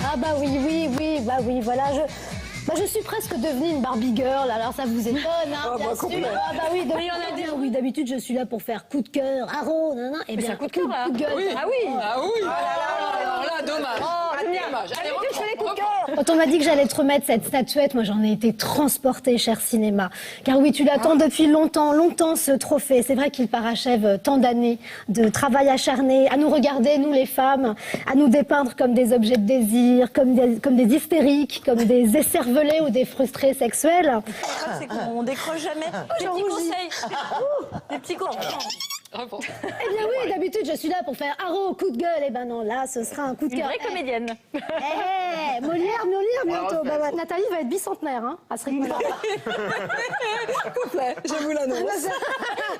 Ah bah oui, voilà, je suis presque devenue une Barbie girl, alors ça vous étonne, hein, bien sûr. Ah bah oui, oui, d'habitude je suis là pour faire coup de cœur, Haro, nan, nan, et bien coup de cœur, là. coup de gueule. Oui. Ah oui. Ah oui. Alors là, dommage. Dommage. Allez, reprends. Quand on m'a dit que j'allais te remettre cette statuette, moi j'en ai été transportée, cher cinéma. Car oui, tu l'attends depuis longtemps ce trophée. C'est vrai qu'il parachève tant d'années de travail acharné, à nous regarder, nous les femmes, à nous dépeindre comme des objets de désir, comme des hystériques, comme des écervelés ou des frustrés sexuels. C'est qu'on décroche jamais. Des petits conseils. Des petits conseils. Eh bien oui, d'habitude je suis là pour faire haro, coup de gueule. Eh ben non, là ce sera un coup de Une cœur. vraie comédienne. Molière bientôt. Bah, Nathalie va être bicentenaire, hein, à ce rythme-là. Complet, je vous l'annonce.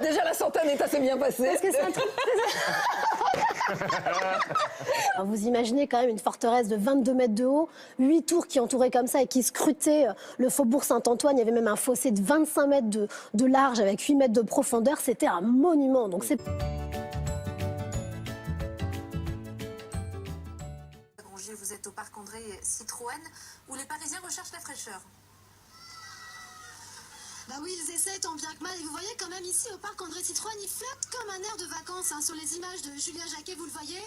Déjà la centaine est assez bien passée. Parce que c'est un truc... Alors, vous imaginez quand même une forteresse de 22 mètres de haut, 8 tours qui entouraient comme ça et qui scrutaient le faubourg Saint-Antoine. Il y avait même un fossé de 25 mètres de large avec 8 mètres de profondeur. C'était un monument. Donc c'est... Vous êtes au parc André Citroën où les Parisiens recherchent la fraîcheur. Bah oui, ils essayent tant bien que mal. Et vous voyez quand même ici au parc André Citroën, ils flottent comme un air de vacances. Hein. Sur les images de Julien Jacquet, vous le voyez.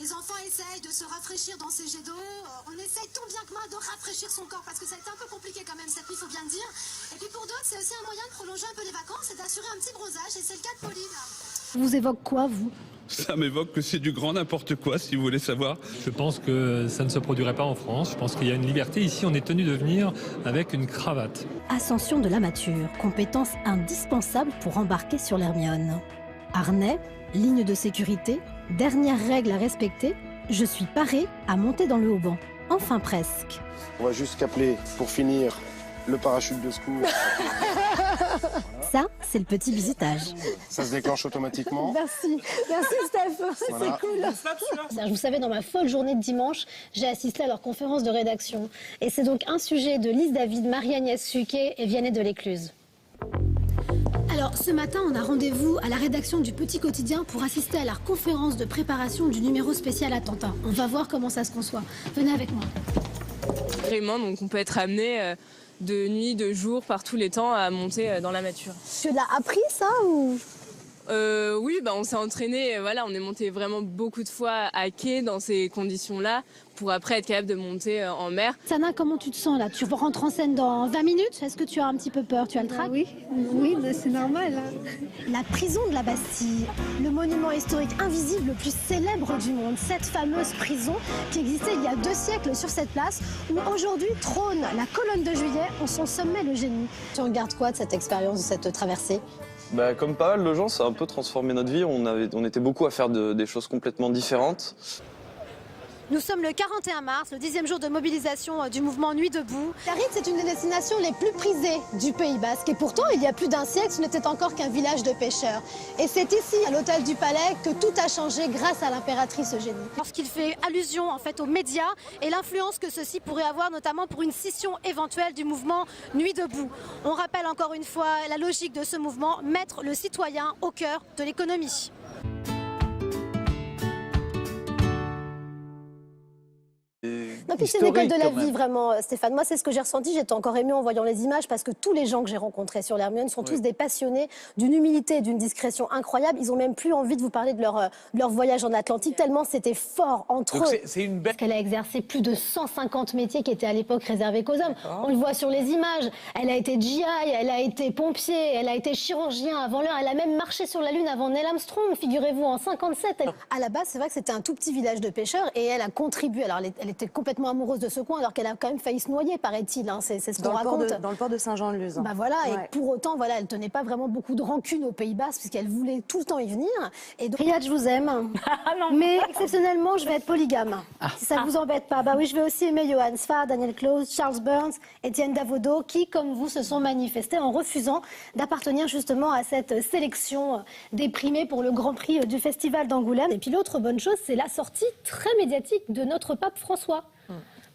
Les enfants essayent de se rafraîchir dans ces jets d'eau. On essaye tant bien que mal de rafraîchir son corps parce que ça a été un peu compliqué quand même cette nuit, il faut bien le dire. Et puis pour d'autres, c'est aussi un moyen de prolonger un peu les vacances et d'assurer un petit bronzage. Et c'est le cas de Pauline. Vous évoque quoi, vous ? Ça m'évoque que c'est du grand n'importe quoi, si vous voulez savoir. Je pense que ça ne se produirait pas en France. Je pense qu'il y a une liberté. Ici, on est tenu de venir avec une cravate. Ascension de la mature, compétence indispensable pour embarquer sur l'Hermione. Harnais, ligne de sécurité, dernière règle à respecter, je suis paré à monter dans le haut-banc. Enfin presque. On va juste appeler pour finir le parachute de secours. Ça, c'est le petit bisutage. Ça se déclenche automatiquement. Merci Steph, Voilà. c'est cool. Vous savez, dans ma folle journée de dimanche, j'ai assisté à leur conférence de rédaction. Et c'est donc un sujet de Lise David, Marie-Agnès Suquet et Vianney Delécluse. Alors, ce matin, on a rendez-vous à la rédaction du Petit Quotidien pour assister à leur conférence de préparation du numéro spécial attentat. On va voir comment ça se conçoit. Venez avec moi. Vraiment, donc on peut être amené de nuit, de jour, par tous les temps à monter dans la nature. Tu l'as appris ça ou... Oui, on s'est entraîné, voilà, on est monté vraiment beaucoup de fois à quai dans ces conditions-là pour après être capable de monter en mer. Sana, comment tu te sens là? Tu rentres en scène dans 20 minutes? Est-ce que tu as un petit peu peur? Tu as le trac? Oui, mais c'est normal. Hein. La prison de la Bastille, le monument historique invisible le plus célèbre du monde. Cette fameuse prison qui existait il y a 2 siècles sur cette place où aujourd'hui trône la colonne de Juillet, en son sommet le génie. Tu en gardes quoi de cette expérience, de cette traversée? Comme pas mal de gens, ça a un peu transformé notre vie. On était beaucoup à faire des choses complètement différentes. Nous sommes le 41 mars, le 10e jour de mobilisation du mouvement Nuit debout. Biarritz, c'est une des destinations les plus prisées du Pays Basque. Et pourtant, il y a plus d'un siècle, ce n'était encore qu'un village de pêcheurs. Et c'est ici, à l'hôtel du Palais, que tout a changé grâce à l'impératrice Eugénie. Lorsqu'il fait allusion en fait aux médias et l'influence que ceux-ci pourraient avoir, notamment pour une scission éventuelle du mouvement Nuit debout. On rappelle encore une fois la logique de ce mouvement, mettre le citoyen au cœur de l'économie. Non, puis c'est une école de la vie, vraiment, Stéphane. Moi, c'est ce que j'ai ressenti. J'étais encore émue en voyant les images parce que tous les gens que j'ai rencontrés sur l'Hermione sont tous des passionnés d'une humilité et d'une discrétion incroyable. Ils ont même plus envie de vous parler de leur voyage en Atlantique, tellement c'était fort entre eux. C'est une belle... Elle a exercé plus de 150 métiers qui étaient à l'époque réservés qu'aux hommes. On le voit sur les images. Elle a été GI, elle a été pompier, elle a été chirurgien avant l'heure. Elle a même marché sur la Lune avant Neil Armstrong, figurez-vous, en 57. À la base, c'est vrai que c'était un tout petit village de pêcheurs et elle a contribué. Alors, elle était complètement amoureuse de ce coin alors qu'elle a quand même failli se noyer, paraît-il. Hein. C'est ce qu'on raconte. Dans le port de Saint-Jean-de-Luz. Bah voilà, et pour autant, voilà, elle tenait pas vraiment beaucoup de rancune au Pays Basque puisqu'elle voulait tout le temps y venir. Et donc, Riyad, je vous aime. Mais exceptionnellement, je vais être polygame. Si ça vous embête pas. Bah oui, je vais aussi aimer Johan Sfar, Daniel Close, Charles Burns, Étienne Davodo, qui, comme vous, se sont manifestés en refusant d'appartenir justement à cette sélection des primés pour le Grand Prix du Festival d'Angoulême. Et puis l'autre bonne chose, c'est la sortie très médiatique de notre pape François.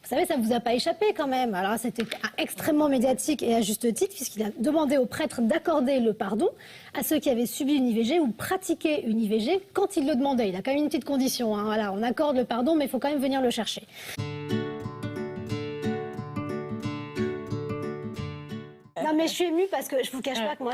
Vous savez, ça ne vous a pas échappé quand même. Alors c'était extrêmement médiatique et à juste titre, puisqu'il a demandé aux prêtres d'accorder le pardon à ceux qui avaient subi une IVG ou pratiqué une IVG quand ils le demandaient. Il a quand même une petite condition. Hein. Voilà, on accorde le pardon, mais il faut quand même venir le chercher. Non mais je suis émue parce que je vous cache pas que moi,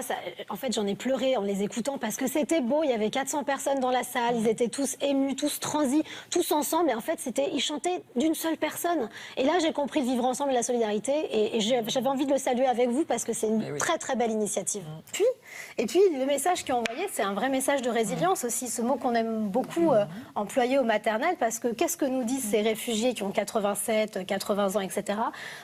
en fait j'en ai pleuré en les écoutant parce que c'était beau, il y avait 400 personnes dans la salle, ils étaient tous émus, tous transis, tous ensemble et en fait ils chantaient d'une seule personne. Et là j'ai compris le vivre ensemble et la solidarité et j'avais envie de le saluer avec vous parce que c'est une très très belle initiative. Et puis le message qu'il a envoyé, c'est un vrai message de résilience aussi, ce mot qu'on aime beaucoup employer au maternel parce que qu'est-ce que nous disent ces réfugiés qui ont 87, 80 ans, etc.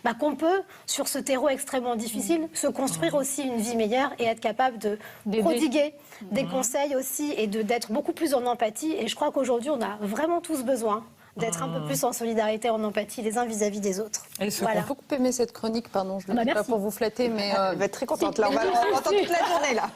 Bah, qu'on peut, sur ce terreau extrêmement difficile, se construire aussi une vie meilleure et être capable de prodiguer des conseils aussi et d'être beaucoup plus en empathie. Et je crois qu'aujourd'hui, on a vraiment tous besoin d'être un peu plus en solidarité, en empathie les uns vis-à-vis des autres. On a beaucoup aimé cette chronique, pardon, je ne le dis pas pour vous flatter, mais... Elle va être très contente, là, on va l'entendre toute la journée, là.